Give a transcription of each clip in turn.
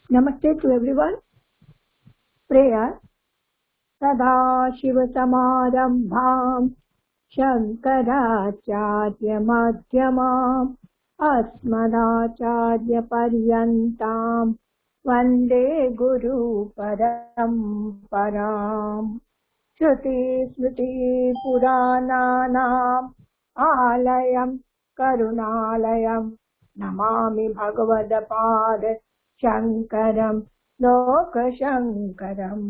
Namaste to everyone. Prayer. Sadashivasamarambham Shankaracharya Madhyamam Asmadacharya Paryantam Vande Guru Paramparam Shruti Smriti Purananam Alayam Karunalayam Namami Bhagavadapad Shankaram Lokashankaram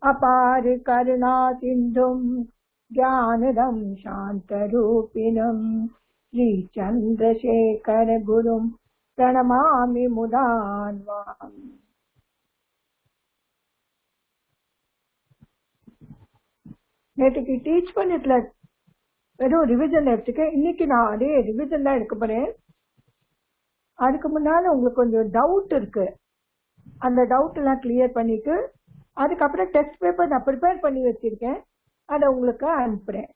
Apar Karuna Sindhum Jnanadam Shantarupinam Sri Chandrasekhara Gurum Pranamami Mudanvam. நேற்றுக்கு teach பண்ணிட்டுல வெறும் revision எடுத்துக்க. இன்னைக்கு நான் அதே revision தான் எடுக்க போறேன். அதுக்கு முன்னால உங்களுக்கு கொஞ்சம் டவுட் இருக்கு, அந்த டவுட் எல்லாம் கிளியர் பண்ணிட்டு அதுக்கப்புறம் டெஸ்ட் பேப்பர் நான் ப்ரிப்பேர் பண்ணி வச்சிருக்கேன், அதை உங்களுக்கு அனுப்புறேன்.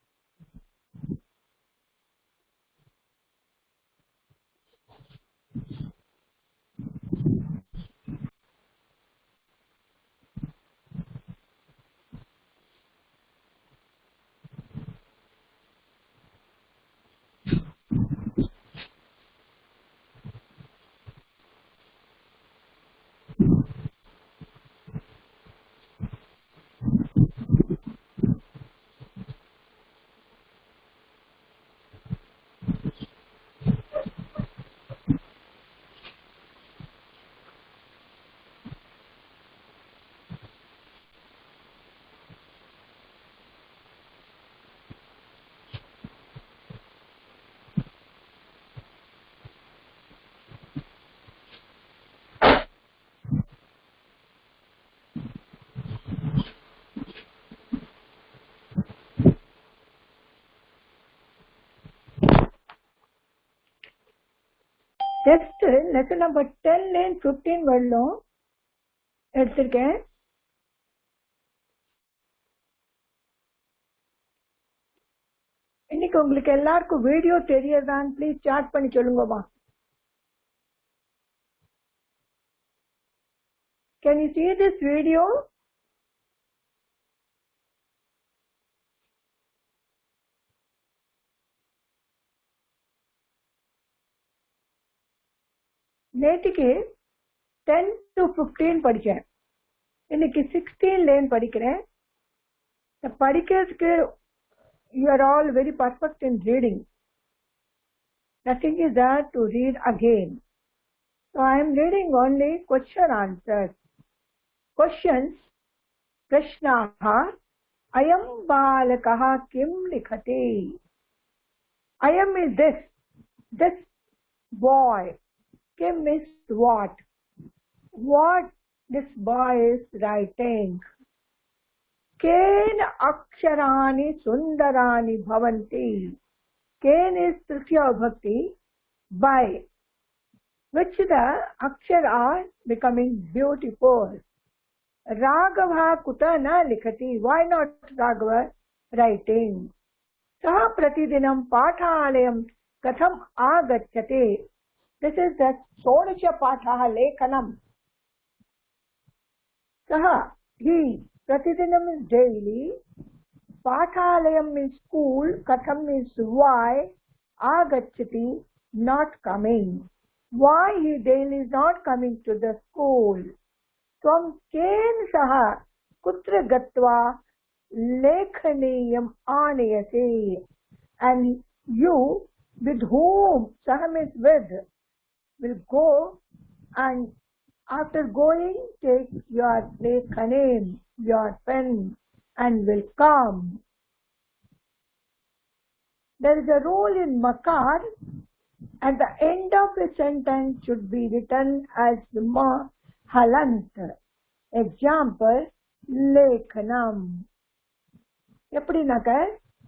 டெஸ்ட் லெசன் நம்பர் 10 15 வரலும் எடுத்திருக்கேன். இன்னைக்கு உங்களுக்கு எல்லாருக்கும் வீடியோ தெரியறதான்னு ப்ளீஸ் சாட் பண்ணி சொல்லுங்கம்மா. Can you see this video? நேற்றுக்கு 10 to 15 படிச்சேன், இன்னைக்கு 16 லேன் படிக்கிறேன். படிக்கிறதுக்கு you are all very perfect in reading. Nothing is there to read again. So I am reading only question answers. Questions. Prashnaha. Ayam balakaha kim likhati. Ayam is this boy. Kim is what this boy is writing. Ken aksharani sundarani bhavanti. Ken is Tritiya Bhakti, by which the akshara are becoming beautiful. Raghava kuta na likhati. Why not Raghava writing? Saha pratidinam pathalayam katham agacchate. This is the Sodasha Pathaha Lekhanam. Saha, he, Pratidinam is daily, Pathalayam is school, Katham is why, Agachati, not coming. Why he daily is not coming to the school? Tvam ken saha kutra gatva lekhaniyam anayase. And you, with whom, saham is with, will go, and after going take your lekhanim, your pen, and will come. There is a rule in Makar. At the end of a sentence should be written as halant. Example, lekhanam. எப்படினாக்க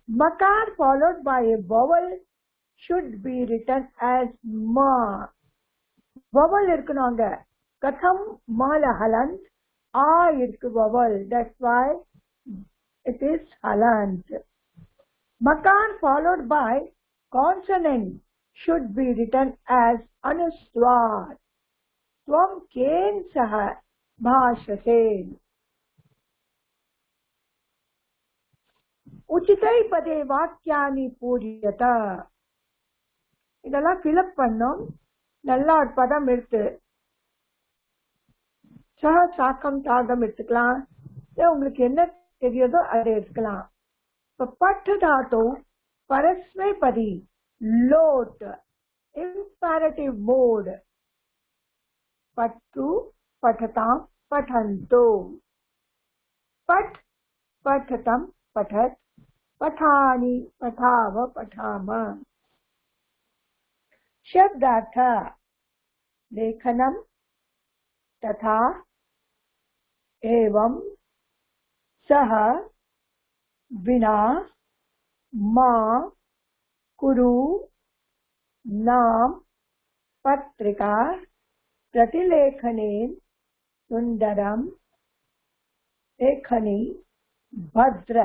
Makar followed by a vowel should be written as ma. Vowel இருக்கணும் அங்க. Katham mala halant. A irukku vowel. That's why it is halant. Makar followed by consonant should be written as anuswar. Tvam ken saha bhashase. உச்சிதை பதே வாக்கியானி பூரியத. இதெல்லாம் fill up பண்ணோம். நல்லா ஒரு பதம் எடுத்து சாக்கம் தாகம் எடுத்துக்கலாம். உங்களுக்கு என்ன தெரியுதோ அதை எடுத்துக்கலாம். இப்ப பட்டு தாத்து பரஸ்மைபதி லோட் இம்பேரட்டிவ் மோட். பட்டு பठताम पठन्तो. पठ पठतम पठत पठानि पठाव पठाम. शब्दार्थ लेखनम तथा एवं सह विना मा कुरु नाम पत्रिका प्रतिलेखनेन सुंदरम लेखनी भद्र.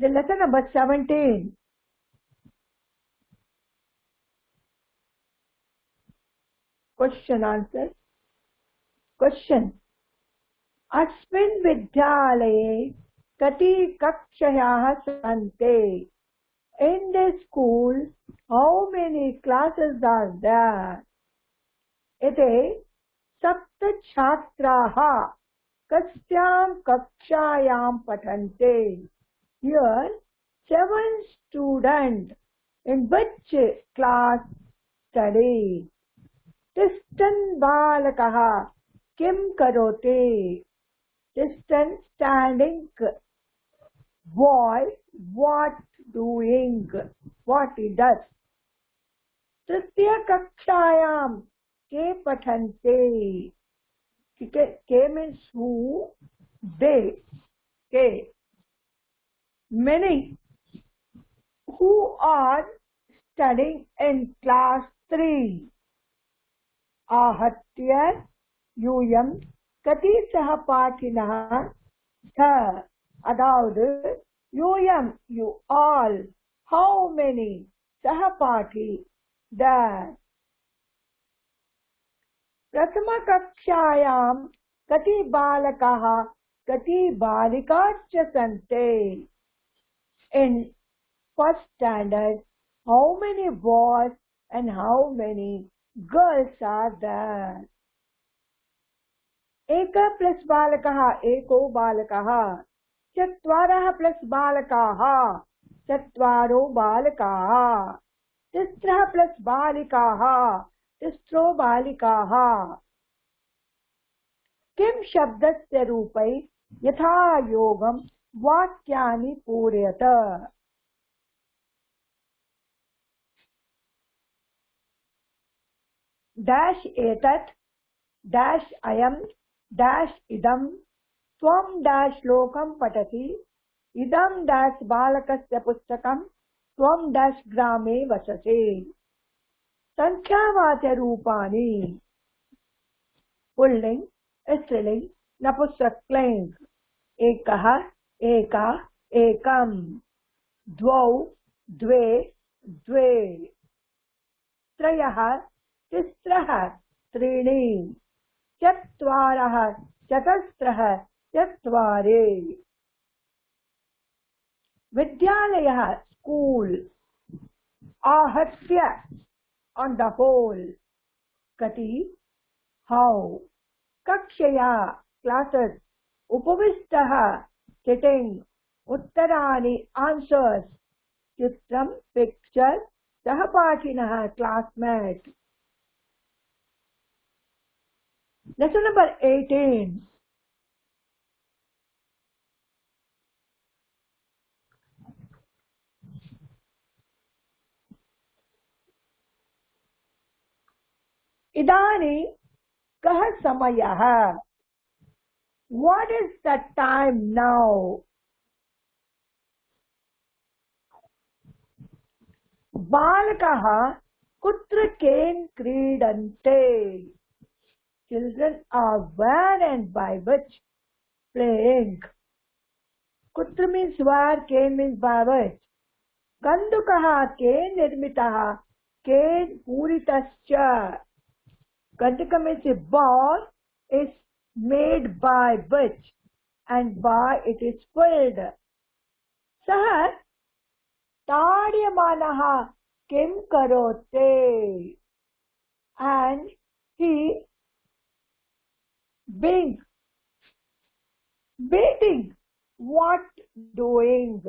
The letter number 17. Question answer. Question. अस्मिन् विद्यालये कति कक्षाः सन्ति? In this school, how many classes are there? इति सप्त छात्राः कस्यां कक्षायां पठन्ति? Here, 7 students in which class study? तिष्ठन् बालकः किं करोति? Tischan standing. Boy what doing? What he does? तृतीय कक्षायां के पठन्ति? Ke means who? They. Ke. Many who are studying in class 3. आहत्य यूयम कति सहपाठिनः थ. அதாவது யூயம் you all. How many सहपाठी there? प्रथम कक्षायां कति बालकाः कति बालिकाश्च सन्ति? In first standard, how many boys and how many girls are there? एक प्लस बालकः एको बालकः. चत्वारः प्लस बालकाः चत्वारो बालकाः. तिस्रः प्लस बालिकाः तिस्रो बालिकाः. किं शब्दस्य रूपै यथा योगं वाक्यानि पूरयत? डैश एतत् डैश अयं डैश इदं त्वं डैश लोकं पठति इदं डैश बालकस्य पुस्तकं त्वं डैश ग्रामे वसति. संख्यावाचरूपाणि पुल्लिंग स्त्रीलिंग नपुंसकलिंग. एकः एका एकं. द्वौ द्वे द्वे. त्रयः तिस्रः त्रीणि. चत्वारः चतस्रः चत्वारि. विद्यालयः स्कूल. आहत्य on the whole. कति how. कक्षया classes. उपविष्टः sitting. उत्तराणि answers. चित्रं picture. सहपाठिनः classmate. Lesson number 18. इदानीं कः समयः? What is the time now? Balakaha kutra ken kridante. Children are where and by which playing. Kutra means where, ken means by which. Kandukaha ken nirmitaha, ken puritascha. Kanduka means a ball is made by which and by it is filled. Sah tadyamanaha kim karote, and he being waiting, what doing.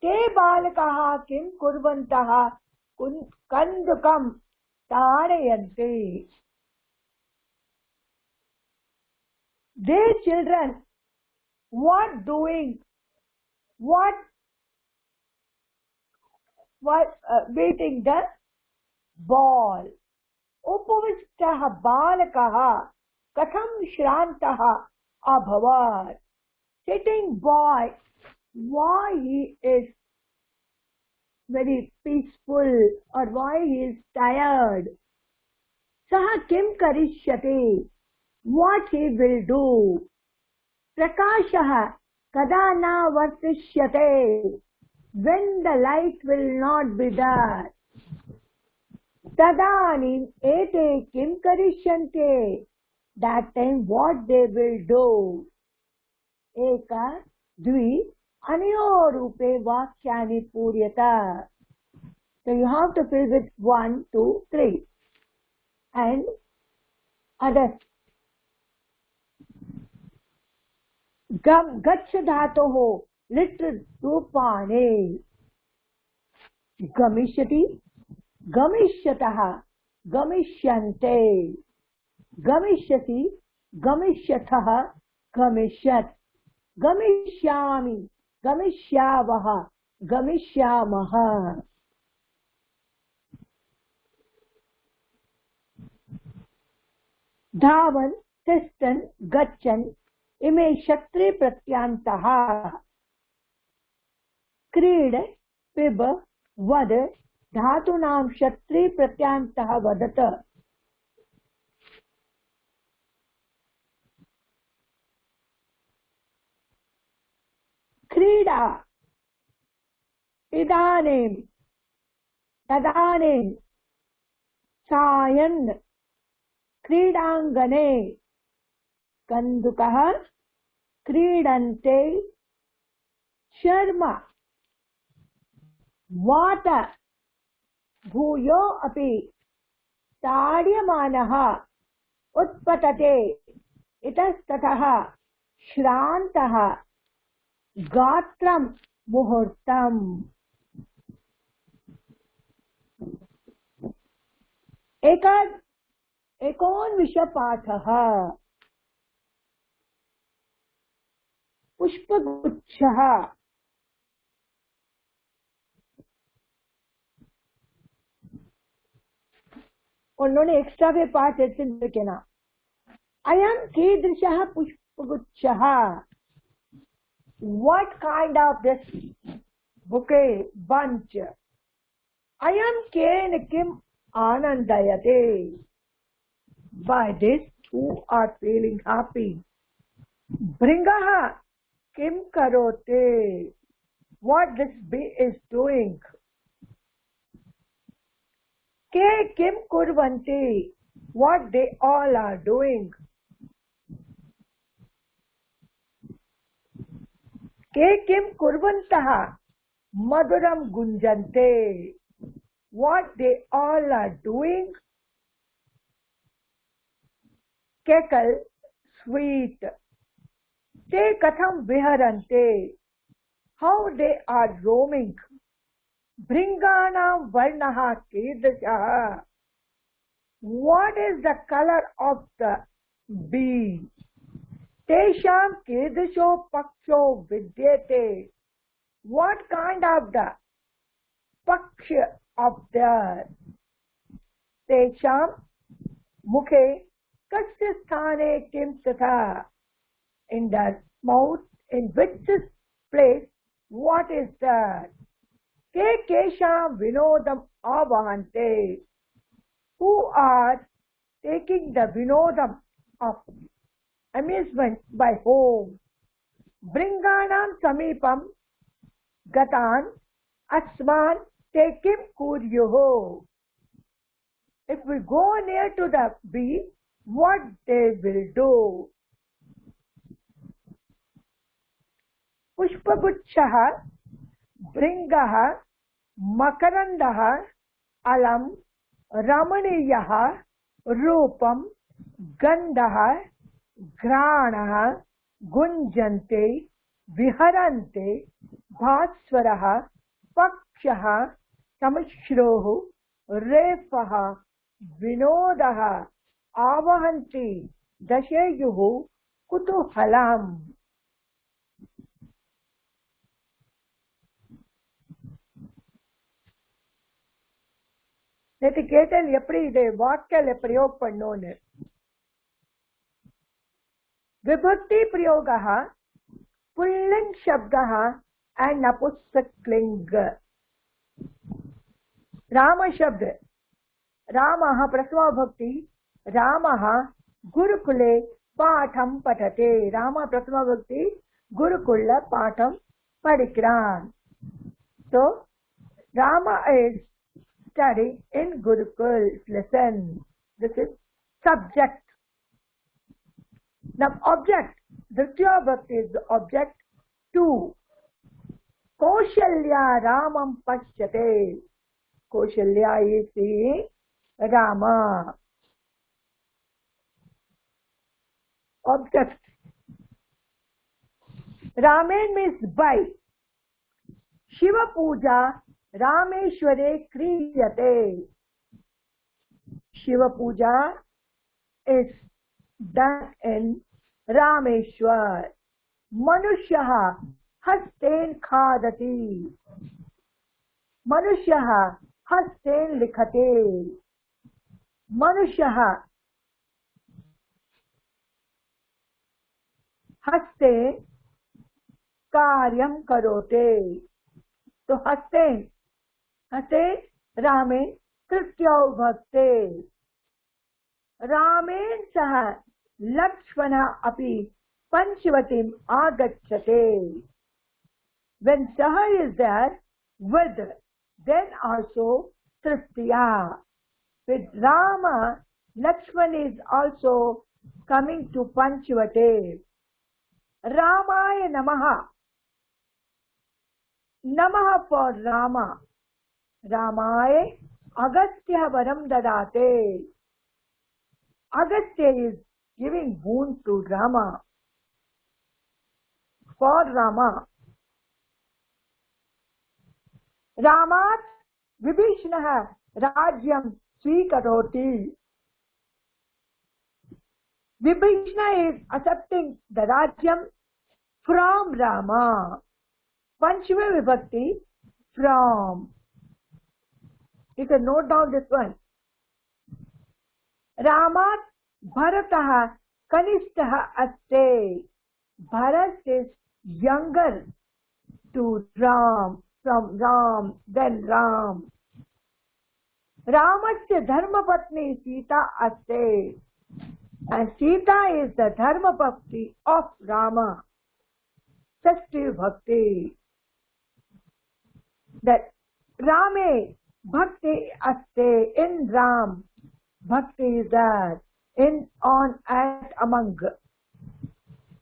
Te balakaha kim kurvantaha kandukam tadayanti. They children, what doing, what waiting the ball. Upavishtaha balakaha katham shrantaha abhavat. Sitting boy, why he is very peaceful or why he is tired. Saha kim karishyate, what he will do. Prakashaha kada na vartishyate, when the light will not be there. Tadanim ete kim karishyante, that time what they will do. Eka, dvi, anyo rupe vakyani puryata. So you have to fill with 1, 2, 3. And others. Gacha dhatoho little rupane. Gamishyati, gamishyataha, gamishyante. Gamishyati, gamishyataha, gamishyat. Gamishyami, gamishyavaha, gamishyamaha. Dhavan, tistan, gachan, ime shatri pratyantaha. Creed, pib, vad, dhatunam shatri pratyantaha vadata. Krida, idanim, tadanim, sayan, kridangane, kandukaha, kridante, sharma, vata, bhuyo api, tadyamanaha, utpatate, itastataha, shrantaha, Gatram muhurtam. एकोनविंशः पाठः पुष्पगुच्छः उन्होंने extra वे पाठ எடுத்துக்கினா अयं कीदृशः पुष्पगुच्छः. What kind of this bouquet, bunch? Ayam ken kim anandayate. By this, who are feeling happy. Bringaha kim karote. What this bee is doing. Ke kim kurvanti. What they all are doing. Ke kim kurvantaha maduram gunjante. What they all are doing. Kekal, sweet. Te katham viharante. How they are roaming. Bringanam varnaha kedashaha. What is the color of the bee? Tesham kedasho paksho vidyate. What kind of the paksha of the Tesham mukhe Kasya sthane kim tatha. In the mouth, in which place, what is that? Ke kesha vinodam avahante. Who are taking the vinodam of amusement by whom? Bringanam samipam gatan asman tekim kuryuho. If we go near to the bee, what they will do? Pushpaguchah, Bringah, Makarandah, Alam, Ramaniyah, Rupam, Gandah, Granah, Gunjante, Viharante, Bhaswaraha, Pakshaha, Samashrohu, Refaha, Vinodaha, Avahanti, Dashayuhu, Kutuhalam. நேற்று கேட்டல் எப்படி இதை வாக்கியல் பிரயோக பண்ணோன்னு. விபக்தி பிரயோகः pulling शब्दः and नपुंसकलिंग. Ram शब्द रामः प्रथमा भक्ति रामः गुरुकुले पाठं पठते. राम प्रथमा भक्ति गुरुकुल पाठं படிக்கிறான். So Rama is studying in Gurukul lesson. This is subject. Now object, Dritya Bhakti is the object. 2. Kaushalya Ramam Pashyate. Kaushalya is seeing Rama. Object. Ramen means by. Shiva Puja Rameshware Kriyate. Shiva Puja is done in Rameshwar. Manushyaha hasten khadati. Manushyaha hasten likhate. Manushyaha hasten karyam karote. So hasten Rame Krityau Bhakte. Ramen saha Lakshmana api Panchvatim agacchate. When saha is there with, then also Tritiya. With Rama, Lakshmana is also coming to Panchvate. Ramaya Namaha. Namaha for Rama. Ramaya Agastya Varam Dadate. Agastya is giving boon to Rama. For Rama. Ramat Vibhishnaha Rajyam Swikaroti. Vibhishna is accepting the Rajyam from Rama. Panchama Vibhakti from. You can note down this one. Ramat Bharataha Kanishtaha Aste. Bharat is younger to Ram, from Ram, then Ram. Ramasya Dharmapatni Sita Aste. And Sita is the Dharmapatni of Rama. Sashti Bhakti. That Rame Bhakti Aste, in Ram. Bhakti is there, in, on, and among.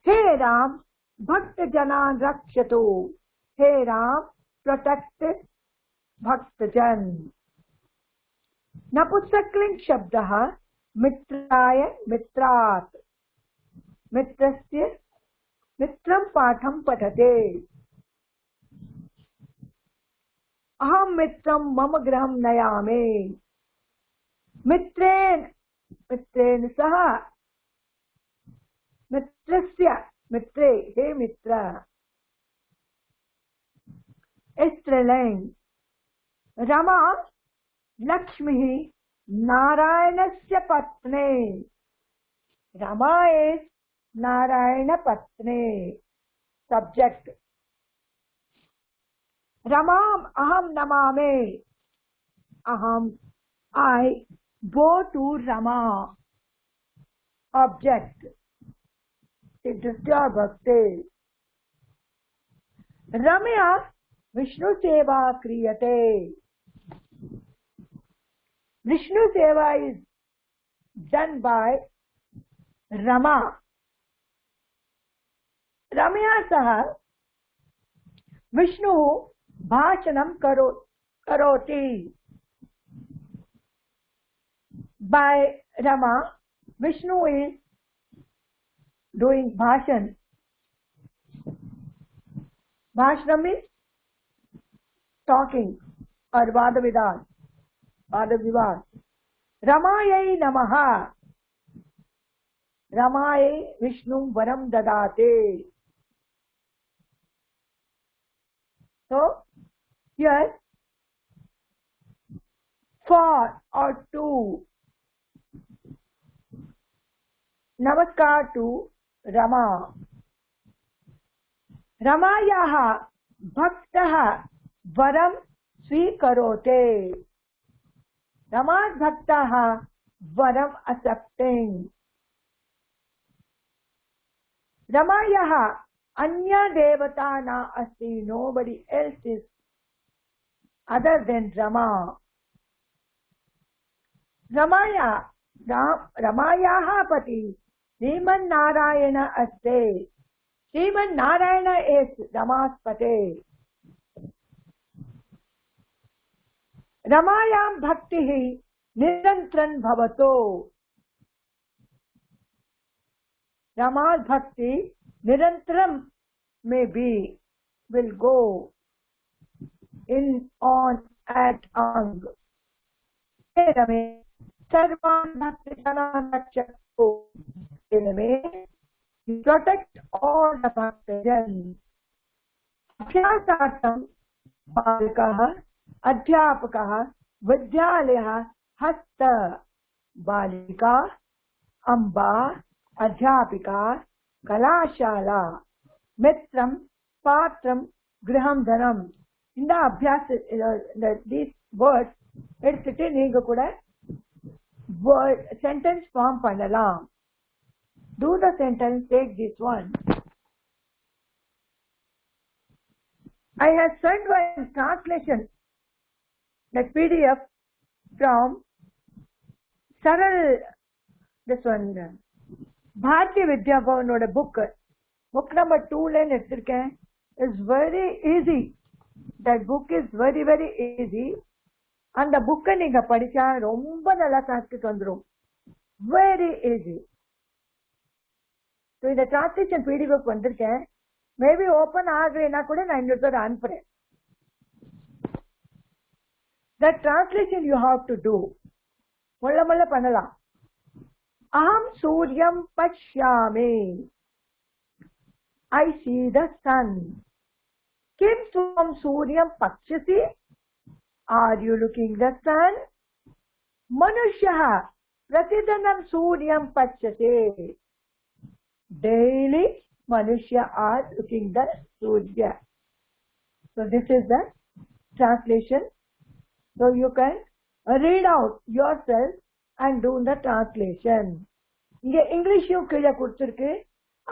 Hey Ram, Bhakta Janan Rakshatu. Hey Ram, protect Bhakta Jan. Napusakling Shabdaha Mitraya Mitrat. Mitrasya Mitram Patham Patate. Aham Mitram Mama Graham Nayame. Mitren saha. Mitrasya, Mitre, hey Mitra. Estralang. Rama, Lakshmi, Narayanasya Patne. Rama is Narayana Patni. Subject. Ramam aham namame. Aham, I go to Rama. Object. Siddhya Bhakti. Ramya Vishnu Seva Kriyate. Vishnu Seva is done by Rama. Ramya Saha Vishnu Bhashanam Karoti. By Rama, Vishnu is doing bhashan. Bhashanam means talking or Vadavidan. Vadavivad. Ramayai Namaha. Ramayai Vishnu Varam Dadate. So, here, for or to. Namaskar to Rama. Ramayaha Bhaktaha Varam Swikarote. Rama's Bhaktaha Varam accepting. Ramayaha Anya Devata na asti. Nobody else is other than Rama. Ramayaha Pati Sriman Narayana aste. Sriman Narayana is Rama's Pate. Ramayam Bhaktihi Nirantran Bhavato. Rama's Bhakti Nirantram may be, will go in, on, at, ang. Hey Rame, Sarvan Bhakti Sananachakko. Hey Rame, you protect all the Bhaktajans. Abhyasatam Balikaha Adhyapakaha Vidyalayaha Hasta. Balika, Amba, Adhyapika, Kalashala, Mitram, Patram, Griham Dhanam. In the Abhyas, these words, எடுத்துட்டு நீங்க கூட sentence form பண்ணலாம். Do the sentence, take this one. I have sent one translation, that PDF from Saral, this one, Bharati Vidya Bhavanoda book. Book number 2 line எடுத்திருக்கேன். It's very easy. That book is very, very easy. அந்த புக்கை நீங்க படிச்சா ரொம்ப நல்லா சான்ஸ்கிரிட் வந்துடும். Very easy. இந்த translation PDF வந்திருக்கேன். மேபி ஓபன் ஆகலைன்னா கூட நான் இன்னொரு தடவை அனுப்புறேன். That translation you have to do. முள்ள முள்ள பண்ணலாம். Aham Suryam Pashyami. I see the sun. Kim Swam Suryam Pakshasi. Are you looking the sun? Manushaha Pratidanam Suryam Pachate. Daily Manushya are looking the Surya. So this is the translation. So you can read out yourself and do the translation. இங்க இங்கிலீஷும் கீழே கொடுத்திருக்கு.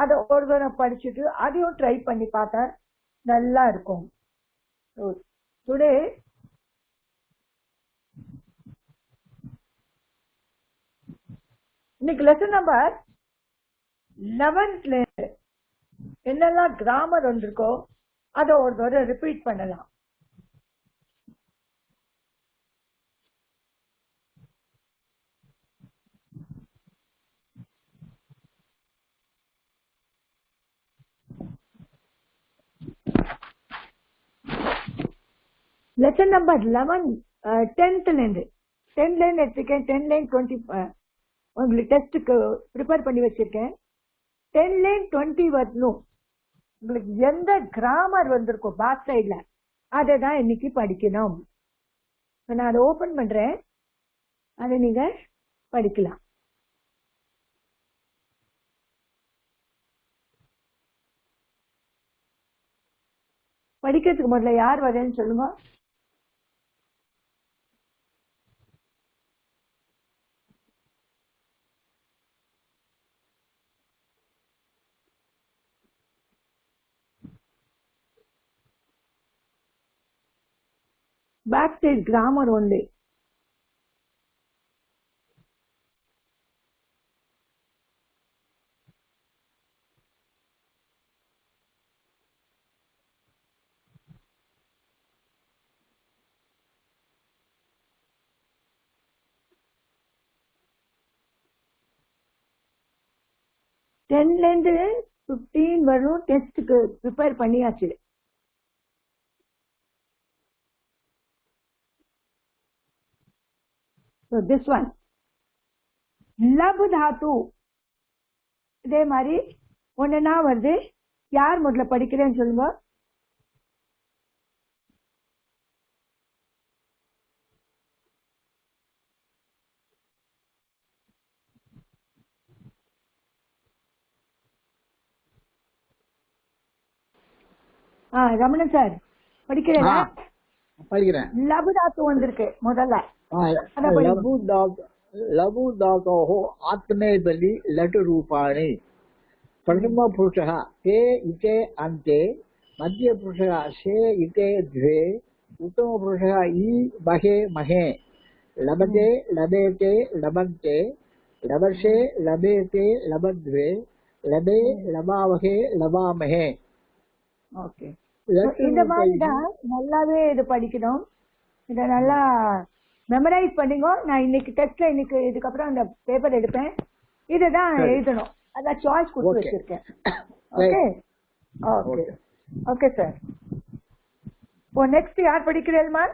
அதை ஒரு தடவை படிச்சுட்டு அதையும் try பண்ணி பார்த்தா நல்லா இருக்கும். So today இன்னைக்கு லெசன் நம்பர் 11ல என்னெல்லாம் கிராமர் வந்திருக்கோ அதை ஒரு தடவை ரிப்பீட் பண்ணலாம். லெசன் நம்பர் 11 10th லேருந்து 10 லைன் எடுத்துக்கேன். 10 லைன் 20 உங்களுக்கு டெஸ்ட்டுக்கு ப்ரிப்பேர் பண்ணி வச்சிருக்கேன். 10 லைன் 20 வரணும். உங்களுக்கு எந்த கிராமர் வந்திருக்கோ பேக் சைட்ல அதை தான் இன்னைக்கு படிக்கணும். நான் அதை ஓபன் பண்றேன். அதை நீங்க படிக்கலாம். படிக்கிறதுக்கு முதல்ல யார் வரேன்னு சொல்லுங்க. Back side grammar only. டென்ல இருந்து 15 வரும். டெஸ்ட்டுக்கு ப்ரிப்பேர் பண்ணியாச்சு. So this one லபு தாத்து இதே மாதிரி ஒன்னா வருது. யார் முதல்ல படிக்கிறேன்னு சொல்லுங்க. ரமணன் சார் படிக்கிறேன். லபு தாத்து வந்திருக்கு முதல்ல. लघु धातोः आत्मेपदी लट् रूपाणि. प्रथमपुरुषः ते इते अन्ते, मध्यपुरुषः से इते द्वे, उत्तमपुरुषः इ महे महे, लभते लभेते लभन्ते, लभसे लभेते लभद्वे, लभे लभावहे लभामहे. ஓகே, இந்த மாதிரி தான் நல்லாவே இது படிக்கணும். இதை நல்லா மெமரைஸ் பண்ணிக்கோ. நான் இன்னைக்கு டெஸ்ட்ல இன்னைக்கு இதுக்கப்புறம் அந்த பேப்பர் எடுப்பேன். இதுதான் எழுதணும். அதான் சாய்ஸ் கொடுத்து வச்சிருக்கேன். Okay okay okay sir. இப்போ நெக்ஸ்ட் யார் படிக்கிறேன்மா?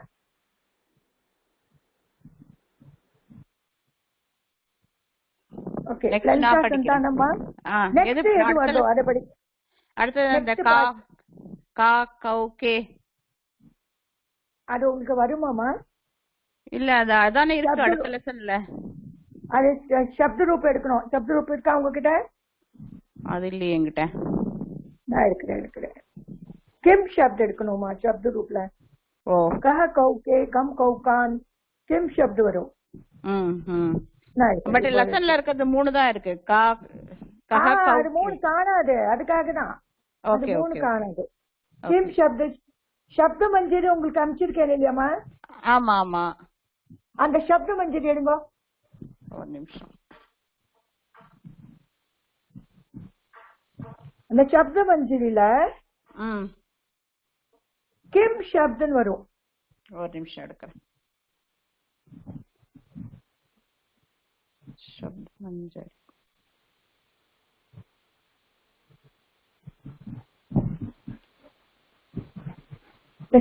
ஓகே, லலிதா சந்தானம்மா. நெக்ஸ்ட் எது வருதோ அதை படி. அடுத்து அந்த கா கா கௌ கே அது உங்களுக்கு வருமாமா? இல்ல அதானே இருக்கு அடுத்த லெசன்ல. அது சப்த ரூபம் எடுக்கணும். சப்த ரூபம் இருக்கா உங்ககிட்ட? அது இல்லையே என்கிட்ட. நான் எடுக்கிறேன். கிம் சப்த எடுக்கணுமா சப்த ரூப்ல? ஓ, கஹ கௌகே கம் கௌகான் கிம் சப்த வரும். பட் லெசன்ல இருக்கிறது 3 தான் இருக்கு. கா கஹ கௌ. அது 3 காணாது. அதுக்காக தான் ஓகே 3 காணாது. கிம் சப்த சப்த மஞ்சரி உங்களுக்கு அனுப்பிச்சிருக்கேன் இல்லையாமா? ஆமா ஆமா, அந்த சப்த மஞ்சரி எடுங்க. ஒரு நிமிஷம். அந்த சப்த மஞ்சரியில கிம் சப்தன் வரும். ஒரு நிமிஷம் எடுக்கிறேன். சப்த மஞ்சரி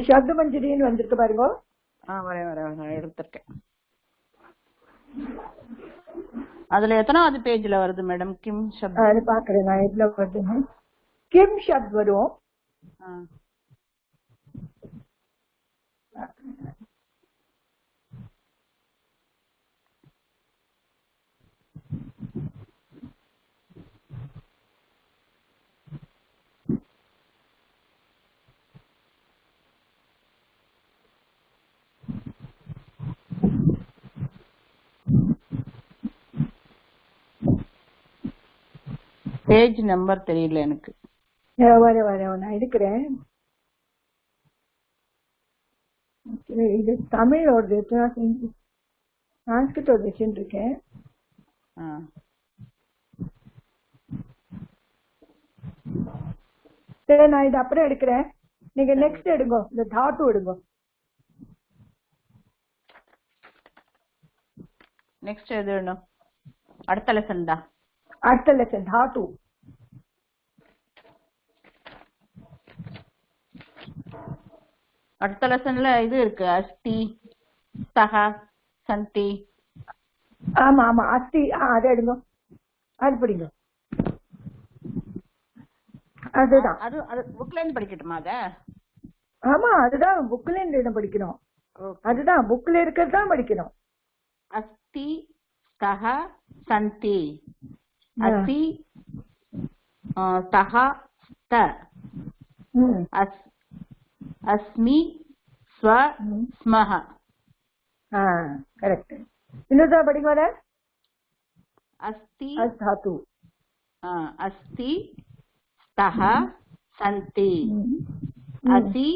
சப்த மஞ்சரின்னு வந்திருக்கு பாருங்க. வரேன் எடுத்திருக்கேன். அதுல எத்தனாவது பேஜ்ல வருது மேடம் கிம் சப்த்? அது பாக்குறேன் நான் எதுல வருது. கிம் சப்த் வரும். பேஜ் நம்பர் தெரியல எனக்கு. வரேன் நான் எடுக்கிறேன். இது தமிழோட சான்ஸ்கிரிட்டோட வச்சுட்டு இருக்கேன். சரி, நான் இது அப்புறம் எடுக்கிறேன். நீங்க நெக்ஸ்ட் எடுங்க. இந்த தாத்து எடுங்க. நெக்ஸ்ட் எது வேணும்? அடுத்த லெசன் தான். அடுத்த லெசன் தாத்து. அடுத்த லெசன்ல இது இருக்கு, அஸ்தி சஹ சந்தி. ஆமா ஆமா, அஸ்தி. அதை எடுங்க. அது படிங்க. அதுதான். அது புக்ல இருந்து படிக்கட்டுமா அத? ஆமா, அதுதான் புக்ல இருந்து படிக்கணும். அதுதான் புக்ல இருக்கிறது தான் படிக்கணும். அஸ்தி சஹ சந்தி. அஸ்தி சஹ ஸ்த. अस्मि स्व स्मः करेक्ट இன்னொரு படிங்க வர अस्ति धातु अस्ति स्तः सन्ति असि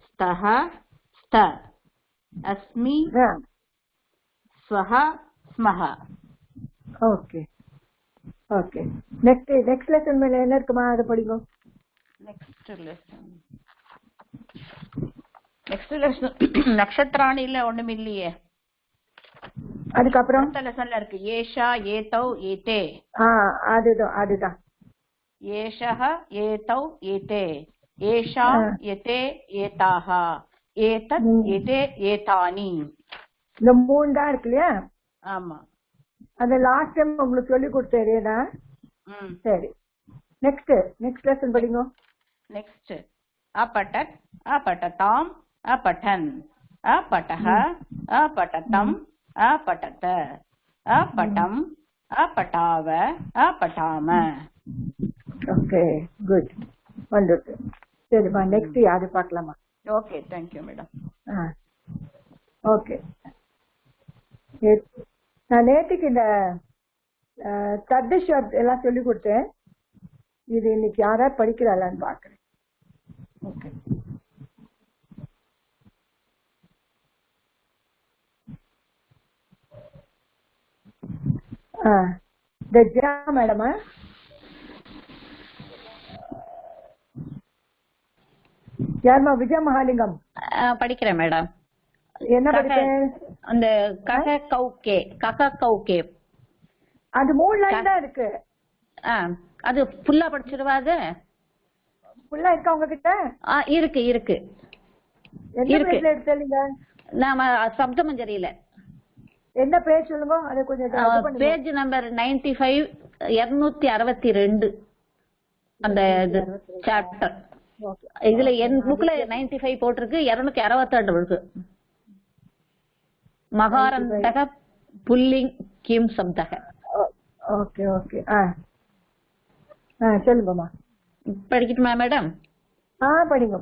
स्तः स्त अस्मि स्वः स्मः ஓகே ஓகே நெக்ஸ்ட் லெசன் மேல என்ன இருக்குமா அதை படிங்க நெக்ஸ்ட் லெசன் நட்சத்திராணில ஒண்ணும் இல்லையே அதுக்கப்புறம் லெசன்ல இருக்கு ஏஷா ஏதௌ ஏதே அதுதான் ஏஷः ஏதௌ ஏதே ஏஷா ஏதே ஏதாः ஏதத் ஏதே ஏதானி இந்த 3 தான் இருக்கு இல்லையா ஆமா அது லாஸ்ட் டைம் உங்களுக்கு சொல்லி கொடுத்தேரேடா சரி நெக்ஸ்ட் லெசன் படிங்க நெக்ஸ்ட் अपठत् अपठताम् अपठन् अपठः अपठतम् अपठत अपठम् अपठाव अपठाम ஓகே குட் வண்டர்ஃபுல் சரிப்பா நெக்ஸ்ட் யாரு பார்க்கலாமா ஓகே தேங்க்யூ மேடம் ஓகே நான் நேற்றுக்கு இந்த தத்திஷ் எல்லாம் சொல்லி கொடுத்தேன் இது இன்னைக்கு யாராவது படிக்கிறாளான்னு பாக்குறேன் ஓகே ஜெயா மேடமா யாருமா விஜய மகாலிங்கம் படிக்கிறேன் மேடம் என்ன படிக்கிறேன் அந்த கக கௌகே அது 3 லைன் தான் இருக்கு அது ஃபுல்லா படிச்சிருவா அது ஃபுல்லா இருக்கா உங்ககிட்ட இருக்கு என்ன பேஜ்ல எடுத்தீங்க நாம சப்தமஞ்சரியில என்ன பேஜ் சொல்லுங்க அது கொஞ்சம் பேஜ் நம்பர் 95 262 அந்த சாப்டர் இதுல என் புக்ல 95 போட்டிருக்கு 262 இருக்கு மகாரந்தக புல்லிங் கிம் சப்தக ஓகே ஓகே சொல்லுங்கம்மா படிக்கட்டுமா மேடம் படிங்க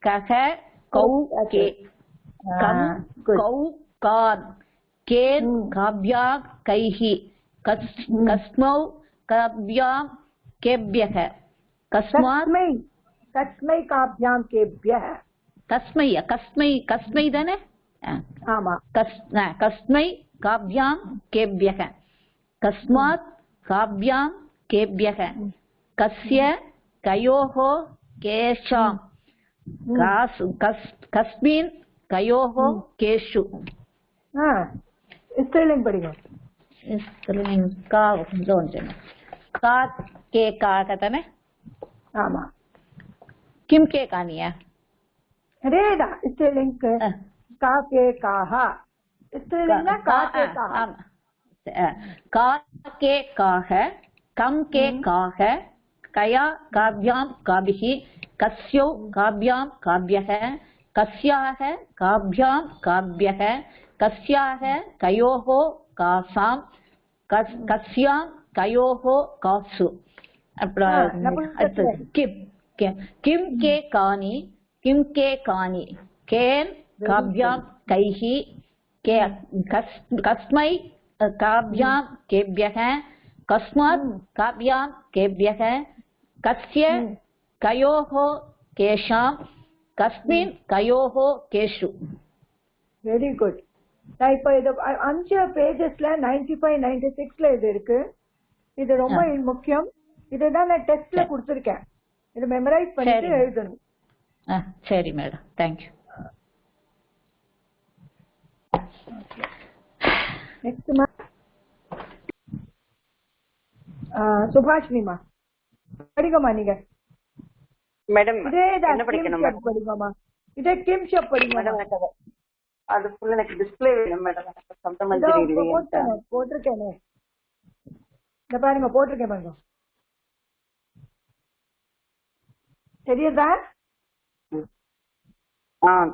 கக கௌ கே கம் கௌ காத் கேன் காப்யா கைஹி கஸ்மௌ காப்யாம் கேப்யக கஸ்மை காப்யாம் கேப்யக கஸ்மை தானே ஆமா கஸ்மை காப்யாம் கேப்யக கஸ்மாத் காப்யாம் கேப்யக கஸ்ய கயோஹோ கேஷாம் கஸ்மின் கயோஹோ கேஷு ஸ்திரீலிங்கம் படிங்க கா கே காகதானே ஆமா किम के कहानिया रेडा स्त्रीलिंग का के काहा स्त्रीलिंग का के काहा का के काह कम के काह कया काव्याम काभिः कस्यो काव्याम काव्यः कस्याः काव्याम काव्यः कस्याः कयोः कासां कस्यां कयोः कासु किम के कानि केन काव्यां कैः कस्मै काव्यां केभ्यः कस्मात् काव्यां केभ्यः कस्य कयोः केषां कस्मिन् कयोः केषु वेरी गुड நான் இப்போ இது 5 பேजेसல 95 96ல இது இருக்கு இது ரொம்ப முக்கியம் இதுதான் நான் டெஸ்ட்ல கொடுத்திருக்கேன் இது மெமரைஸ் பண்ணிட்டு எழுதணும் சரி மேடம் थैंक यू நெக்ஸ்ட் மா சுபாஷினிமா படிங்கம்மா நீங்க மேடம் என்ன படிக்கணும் மேடம் படிங்கம்மா இதே கிம்ஷப் படிங்க மேடம் அது ஃபுல்லா எனக்கு டிஸ்ப்ளே வேணும் மேடம் சப்தமஞ்சரி இல்லையே போட்டிருக்கேனே இந்த பாருங்க போட்டிருக்கேன் பாருங்க தெரியுதா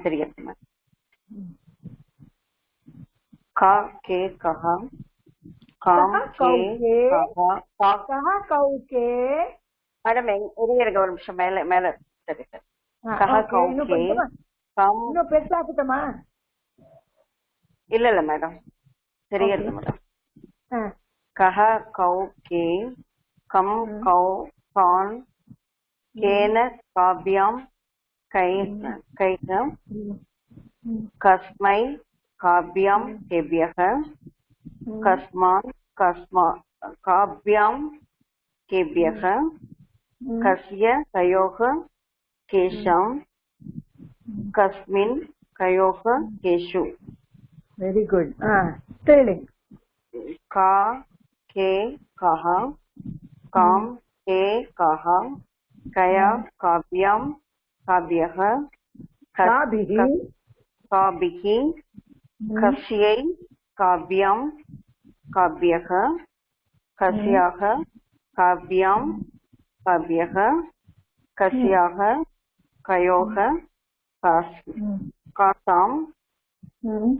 சரியா மேம் கா கே கஹா காம் கே கஹா கஹா கௌ கே மேடம் இருங்க ஒரு நிமிஷம் மேல மேல சரி சார் கஹ okay. இன்னும் கௌகே கொஞ்சமா கம் இன்னும் பெருசாக்கட்டுமா? இல்ல மேடம் சரியா Okay. இருக்கு மேடம். ஆ, கஹ கௌகே கம் கௌ கான் கேன காபியாம் கைகம் கஸ்மை காபியாம் கேபியக கஸ்மான் காபியாம் கேபியக கஸ்ய கயோக கேஷாம் கஸ்மின் கயோக கேஷு. Very good. ஸ்டெர்லிங். கா கே கஹ காம் கே கஹ கயா காபியாம் காபியக காபிஹி காபிஹி கஸ்யை காபியாம் காபியக கஸ்யாக காபியாம் காபியக கஸ்யாக கயோக காசாம்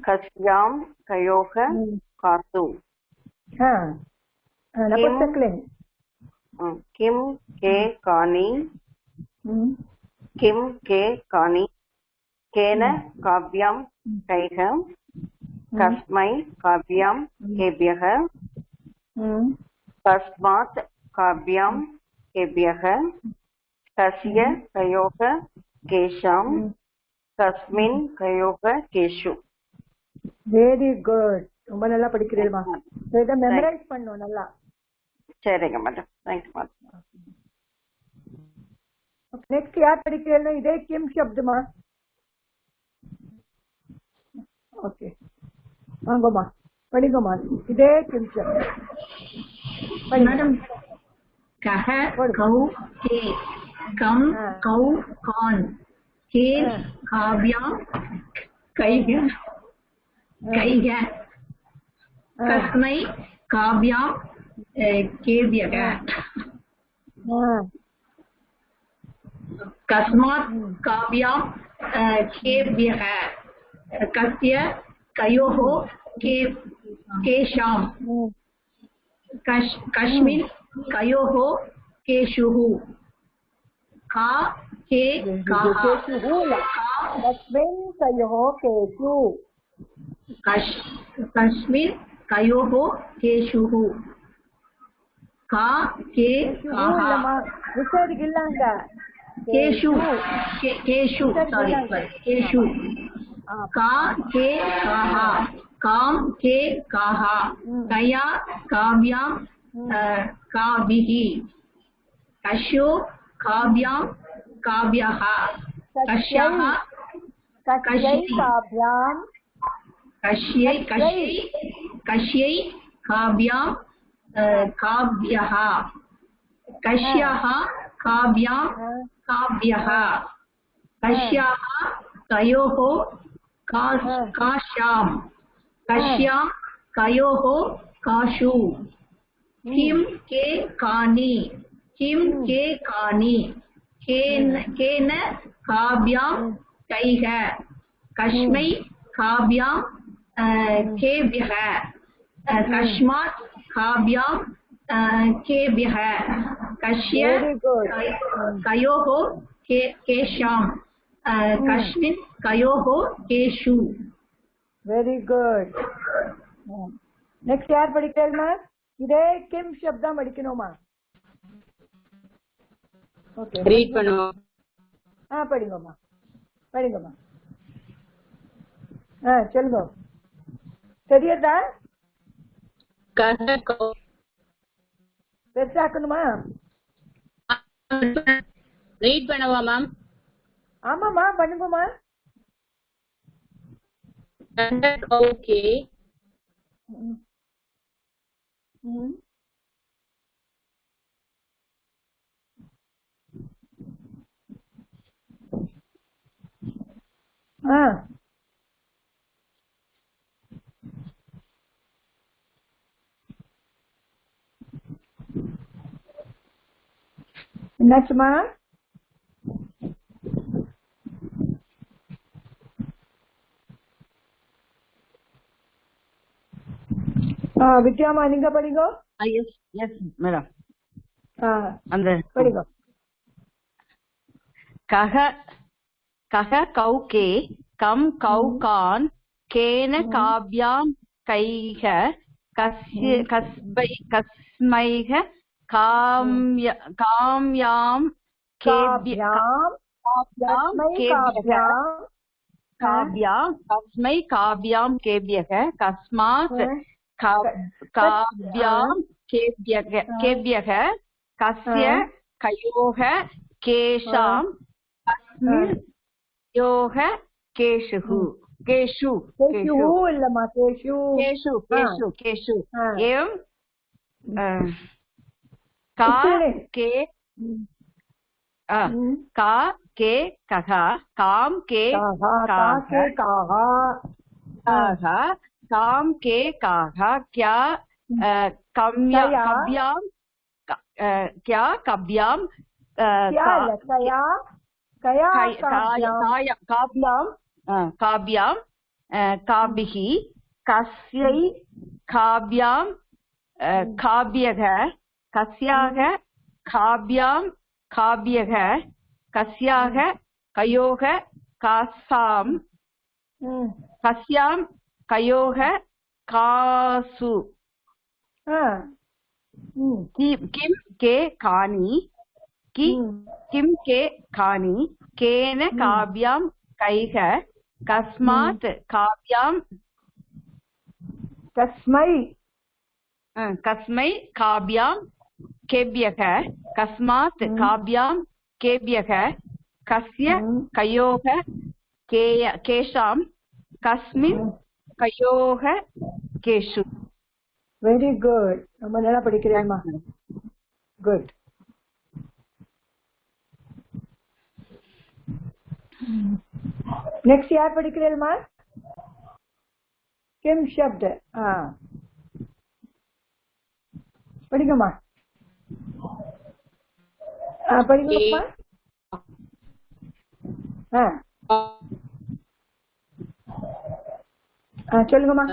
கஸ்யாம் கயோக காசு. நபும்சக்லிங். கிம் கே கானி கிம் கே கானி கேன காவ்யாம் கைக கஸ்மை காவ்யாம் கேபியக தஸ்மாத் காவ்யாம் கேபியக கஸ்ய கயோக கேஷாம் கஸ்மின் கயோக கேஷு. Very good. ரொம்ப நல்லா படிக்கிறீமா. இதை மெமரைஸ் பண்ணும் நல்லா. சரிங்க மேடம். Thanks madam. நெக்ஸ்ட் யார் படிக்கிறீங்க? இதே கிம் சப்தமா? ஓகே வாங்கம்மா படிங்கம்மா. இதே கிம் சப்தம் மேடம். கஹ கௌ கே கம் கௌ கான் கே காவ்யாம் கைக கைக கஸ்மை காவ்யாம் கேபியக கஸ்மாத் காவ்யாம் கேபியக கஸ்ய கயோः கேஷாம் கஸ்மின் கயோः கேஷுः கா கே கஹ கஸ்மின் கயோः கேஷு கஸ்மின் கயோः கேஷுः கா கே கஹ விசாரிக்கு இல்லாங்க கேஷு கேஷு சாரி கேஷு கா கே கஹ காம் கே கஹ கயா காவ்யாம் காபிஹி கஷ்யோ காவ்யாம் காவ்யஹ கஷ்யஹ காவ்யாம் கஷ்யை காவ்யாம் காவ்யஹ கஷ்யஹ காவ்யாம் காவ்யஹ கஷ்யாஹ கயோः காஷாம் கஷ்யாம் கயோः காஷு கிம் கே கானி கேன காவ்யாம் கைக கஸ்மை காவ்யாம் கேபியக கஸ்மாத் காவ்யாம் கேபியக கஷ்ய கயோः கேஷாம் கஸ்மின் கயோः கேஷு. Very good. நெக்ஸ்ட் யார் படிக்கிறீங்களா? இதே கிம் சப்தம் படிக்கணுமா? ஓகே ரீட் பண்ணுவோம். படிங்கம்மா படிங்கம்மா. சொல்லுங்க. தெரியுதா? பெருசாக்கணுமா? ரீட் பண்ணவா மேம்? ஆமாம்மா பண்ணுங்கம்மா. ஓகே. என்னாச்சுமா? வித்யாமா நீங்க படிங்க. Yes yes madam. அந்த படிங்க. கஹ कः कौ के कं कौ कान् केन काभ्यां कैः कस्मैः काम्यां कस्मै काभ्यां केभ्यः कस्मात् काभ्यां केभ्यः कस्य कयोः केषां कस्मिन् योः केषुः केषु एवं का के कः कां के कां के काः क्या कव्यां क्या कव्यां काभ्यां काभिः कस्यै काभ्यां काभ्यः कस्याः काभ्यां काभ्यः कस्याः कयोः कासां कस्यां कयोः कासु किं के कानि किं के कानि केन काभ्यां कैः कस्मात् काभ्यां कस्मै काभ्यां केभ्यः कस्मात् काभ्यां केभ्यः कस्य कयोः केषां कस्मिन् कयोः केषु. Very good. ரொம்ப நல்லா படிக்கிறேன்மா. குட். नेक्स्ट यार படிக்கிறேன்மா. किम शब्द படிங்கம்மா. படிங்கம்மா. சொல்லுங்கம்மா.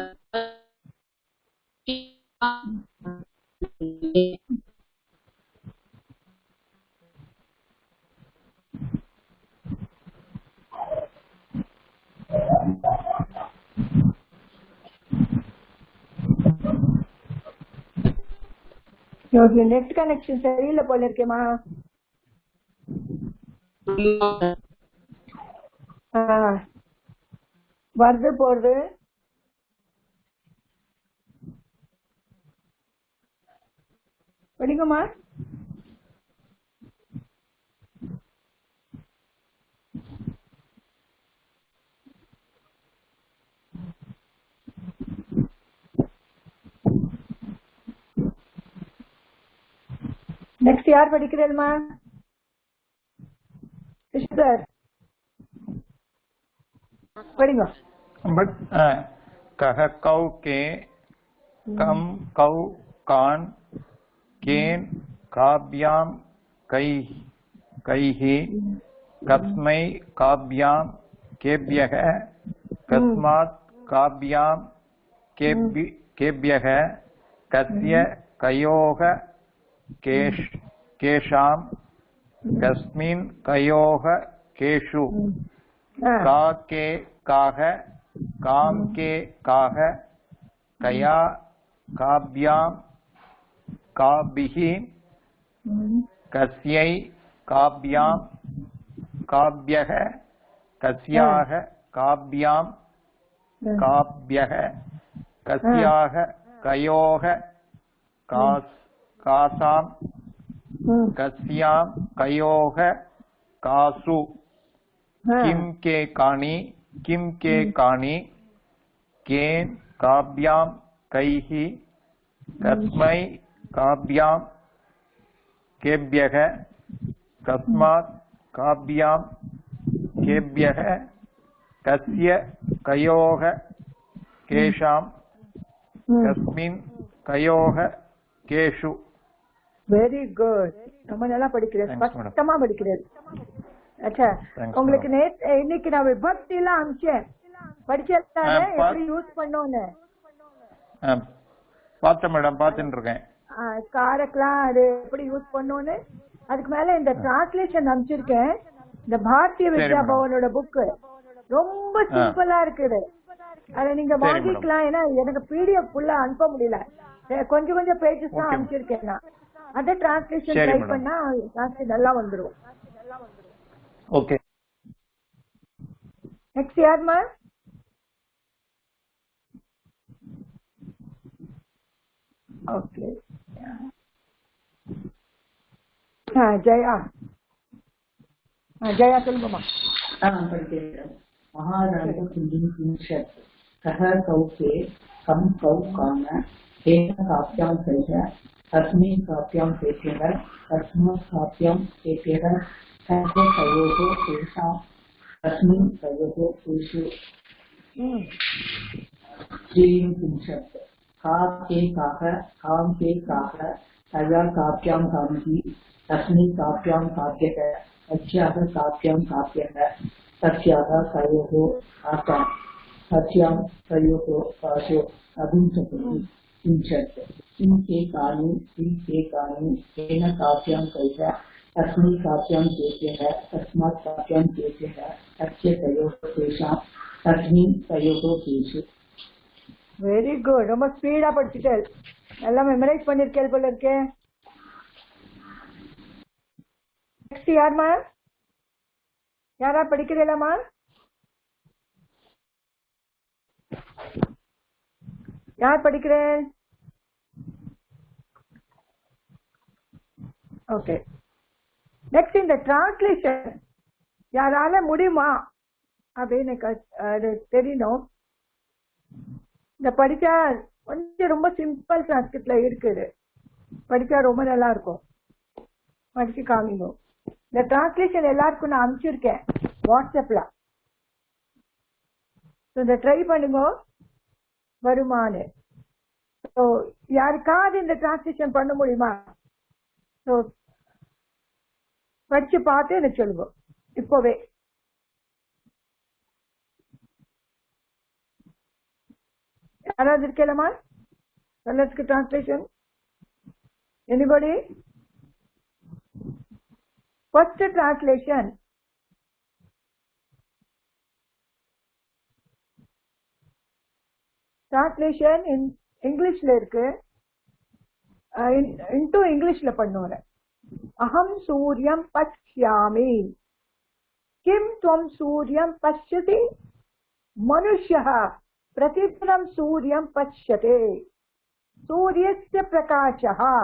நெட் கனெக்ஷன் சரியில்லை போல இருக்கேம்மா. வருது போறது. படிங்கம்மா. नेक्स्ट यार படிக்கிறேன்மா. சிஸ்டர் படிங்க. பட் கஹ கௌ கே கம் கௌ கான் கேன் காப்யாம் கைஹி கஸ்மை காப்யாம் கேப்யஹ கஸ்மாத் காப்யாம் கேப்யஹ கஸ்ய கயோஹ केषां कस्मिन् कयोः केषु का के काः कां के काः कया काभ्यां काभिः कस्यै काभ्यां काभ्यः कस्याः काभ्यां काभ्यः कस्याः कयोः कासां कस्यां कयोः कासु किं के कानि केन काभ्यां कैः कस्मै काभ्यां केभ्यः कस्मात् काभ्यां केभ्यः कस्य कयोः केषां कस्मिन् कयोः केषु. Very good. ரொம்ப நல்லா படிக்கிறேன். ஸ்பஷ்டமா படிக்கிறேன். अच्छा உங்களுக்கு இன்னைக்கு நான் விபக்தி எல்லாம் அனுப்பிச்சேன். படிச்சதானே எப்படி யூஸ் பண்ணோம்னு பார்த்தேன் மேடம். பார்த்துட்டு இருக்கேன். காரக்லாம் அது எப்படி யூஸ் பண்ணோம்னு. அதுக்கு மேல இந்த டிரான்ஸ்லேஷன் அனுப்பிச்சிருக்கேன். இந்த பாரதிய சரி வித்யா மேடம். பவனோட புக்கு ரொம்ப சிம்பிளா இருக்குது. அதை நீங்க சரி வாங்கிக்கலாம். ஏன்னா எனக்கு பிடிஎஃப் ஃபுல்லா அனுப்ப முடியல, கொஞ்சம் கொஞ்சம் பேஜஸ் தான் Okay. அனுப்பிச்சிருக்கேன் நான். அதை டிரான்ஸ்லேஷன் சரி ட்ரை மேடம். பண்ணா டிரான்ஸ்லேட் நல்லா வந்துடும். ஓகே. நெக்ஸ்ட் யாருமா? ஓகே, ஜெயா. ஜெயா சொல்லுங்கம்மா. महाराजपुंशत् कः कौके कं कौ कान तेन काप्यां कैः तस्मिन् काप्यां केभ्यः तस्मात् काप्यां केभ्यः कस्य तयोः पुरुषा तस्मिन् तयोः पुरुषो त्रिपुंशत् का के काः कां के काः तया काप्यां कामिः तस्मिन् काप्यां काप्यः तस्याः काप्यां काप्यः तस्याः तयोः आका तस्यां तयोः पाशो अभिंशति विंशत् किं के कानि केन काप्यां कैः तस्मिन् काप्यां केभ्यः तस्मात् काप्यां केभ्यः तस्य तयोः तेषां तस्मिन् तयोः तेषु. Very good. ரொம்ப ஸ்பீடா படிச்சுட்டேன், நல்லா மெமரைஸ் பண்ணிருக்கேன் போல இருக்கே. நெக்ஸ்ட் யாருமா? யாரா படிக்கிறீங்களாமா? யார் படிக்கிறேன்? ஓகே. நெக்ஸ்ட் இந்த டிரான்ஸ்லேஷன் யாரால முடியுமா அப்படின்னு அது தெரியணும். இந்த படிச்சா கொஞ்சம் ரொம்ப சிம்பிள் சான்ஸ்கிரிட்ல இருக்குது, படிச்சா ரொம்ப நல்லா இருக்கும். படிச்சு காமிங்க. இந்த டிரான்ஸ்லேஷன் எல்லாருக்கும் நான் அனுப்பிச்சிருக்கேன் வாட்ஸ்அப்ல. இதை ட்ரை பண்ணுங்க வருமானு. யாருக்காவது இந்த டிரான்ஸ்லேஷன் பண்ண முடியுமா? படிச்சு பார்த்து இதை சொல்லுங்க இப்போவே. யாராவது இருக்கலாமா சொல்லறதுக்கு translation? Anybody? First translation. Translation in English la irukku. Into English la pannora. Aham suryam pashyami. Kim tvam suryam pashyati? Manushyaha pratidinam suryam pashyate. Suryasya prakashaha.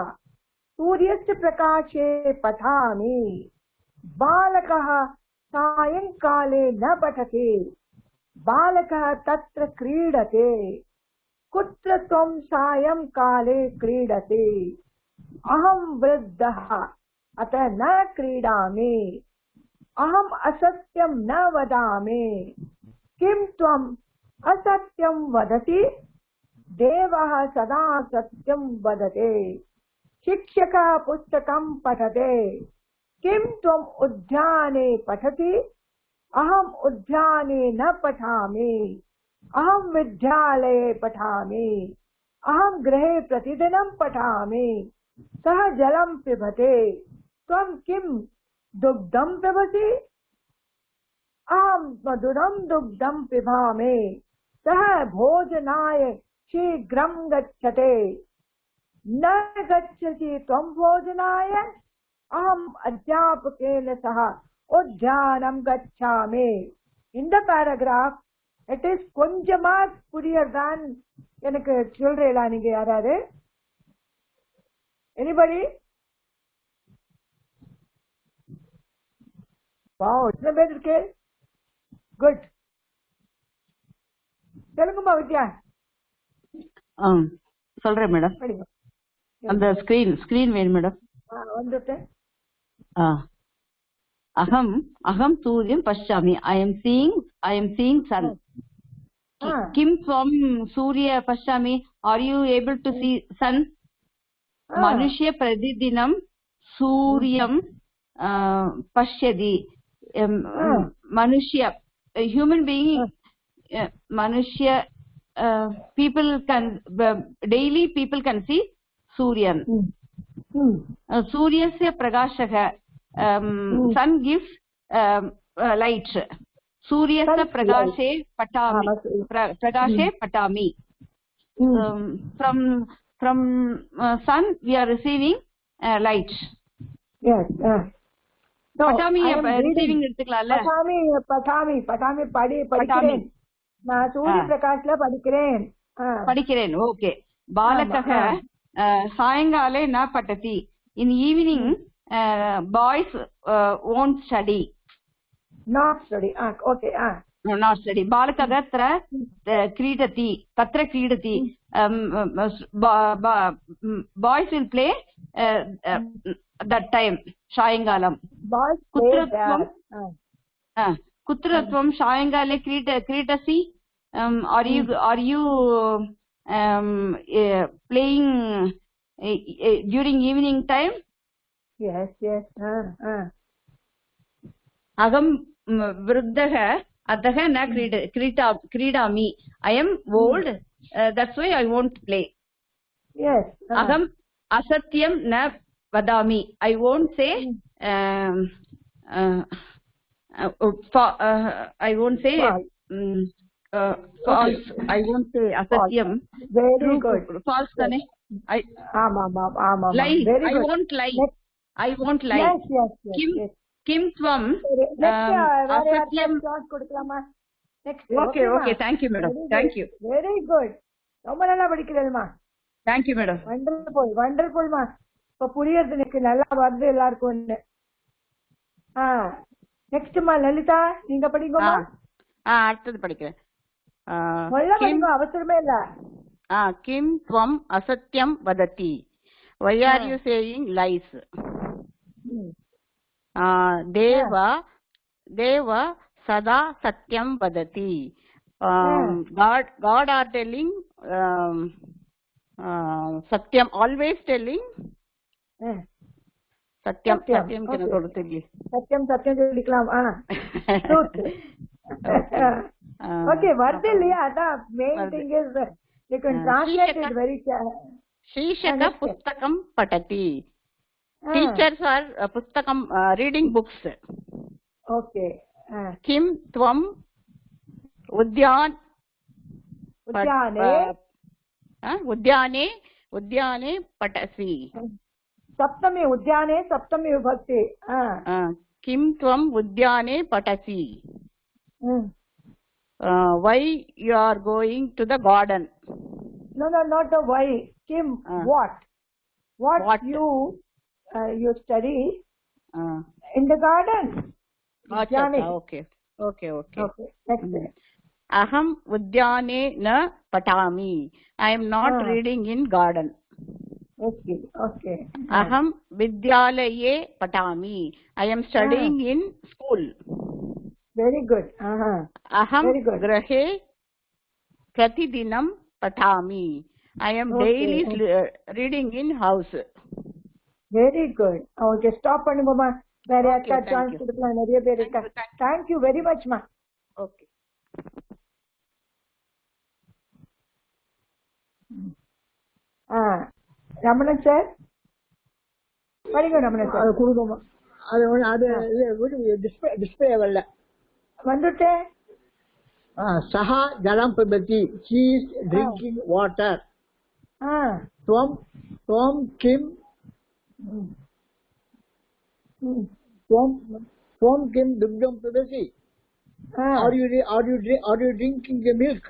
Suryasya prakashe pathami. बालकः सायंकाले न पठते, बालकः तत्र क्रीडते, कुत्र त्वं सायंकाले क्रीडते? अहं वृद्धः अतः न क्रीडामि, अहम् असत्यं न वदामि, किं त्वम् असत्यं वदसि? देवः सदा सत्यं वदते, शिक्षकः पुस्तकं पठते, किं त्वम् उद्याने पठति? अहम् उद्याने न पठामि, अहं विद्यालये पठामि, अहं गृहे प्रतिदिनं पठामि, सः जलं पिबते, त्वं किं दुग्धं पिबसि? अहं मधुरं दुग्धं पिबामि, सः भोजनाय शीघ्रं गच्छते, न गच्छसि त्वं भोजनाय? अहम अध्यापकेन सह उद्यानं गच्छामि. இந்த பேராகிராஃப் இட் இஸ் கொஞ்சமா புரியர் தான் எனக்கு சொல்றீங்களா நீங்க யாராவது? எனிபடி? வாவ், இத்தனை பேர் இருக்கு. குட். சொல்லுங்கம்மா வித்யா. சொல்றேன் மேடம். படிங்க. அந்த ஸ்கிரீன் வேணும் மேடம். வந்துட்டேன். अहं सूर्यं पश्यामि. I am seeing sun. किं त्वं सूर्य पश्यामि? Are you able to see sun? मनुष्य प्रतिदिनं सूर्यं पश्यति. मनुष्य human being, मनुष्य people can daily people can see Suryan. सूर्यस्य प्रकाशः sun gives light. Suryasya prakashe patami. Prakashe patami. From sun we are receiving light. Yes. No, patami I am receiving reading. எடுத்துக்கலாம்ல. பட்டாமி படிக்கிறேன். நான் சூரிய பிரகாஷ்ல படிக்கிறேன். ஓகே. பாலகः சாயங்காலே ந பட்டதி. In evening boys won't study. Not study. Okay. No, not study. बालकः तत्र क्रीडति. तत्र क्रीडति. Boys will play that time. सायंकालं. Boys कुत्र play त्वं that. कुत्र त्वं सायंकाले क्रीडसि? Are you playing during evening time? Yes. अहं वृद्धः अतः न क्रीडामि. I am old, that's why I won't play. Yes. अहम् असत्यं न वदामि. I won't say I won't say false. I won't say asatyam. Very good. False kane. Ama. Lie. Very I good. won't lie. I won't lie. Yes. Kim tvam asatyam. Next. Okay. Thank you, madam. Thank you. Very good. ரொம்ப நல்லா படிக்கிறேன்மா. Thank you, madam. Wonderfulமா. இப்ப புரியுது எனக்கு, நல்லா வருது எல்லாருக்கும். நெக்ஸ்ட்மா லலிதா நீங்க படிங்கம்மா. அடுத்தது படிக்கிறேன். அவசரமே இல்ல. கிம் த்வம் அசத்யம் வததி. Why are you saying lies? Deva sada satyam vadati. God are telling satyam, always telling satyam kena koduthelli. Satyam சொல்லிக்கலாம். Okay, வருது இல்லையா? அதான் main thing is you can translate it very Shishaka pustakam patati. Teachers are pustakam reading books. Okay. Kim tvam udyane patasi. Saptami vibhakti. Kim tvam udyane patasi. Why you are going to the garden? No, not the why. Kim, what you study in the garden. Okay. Next. Aham udyane na patami. I am not reading in garden. Okay. Aham vidyalaye patami. I am studying in school. Very good. Aham grahe pratidinam patami. I am daily reading in house. Very good. Okay, stop பண்ணுங்கம்மா. வேற யாருக்கா chance கொடுக்கலாம், நிறைய பேர் இருக்கா. Thank you very much ma. Okay. Ramanan sir படிங்க. Ramanan sir கொடுங்கம்மா. அது display வரல. வந்துட்டேன். சஹா ஜலம் பிபதி. She is drinking water. Tvam kim dugdam pibasi. Are you drinking the milk?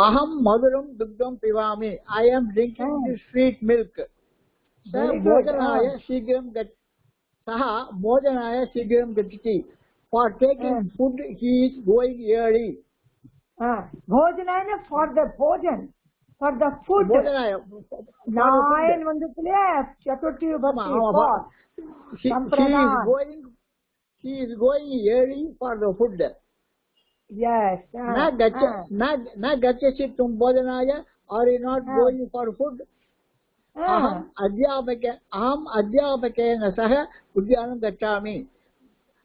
Aham maduram dugdam pivami. I am drinking the sweet milk. Bhojanaya shigram gachati. For taking food he is going early. Bhojanaya for the bhojan, for the food. Nine vandukile chaturthi vibhakti for. She is going early for the food. Yes. Na gachasi tum bhojanaya. Are you not going for food? Aham adhyapakena saha udyanam gachami.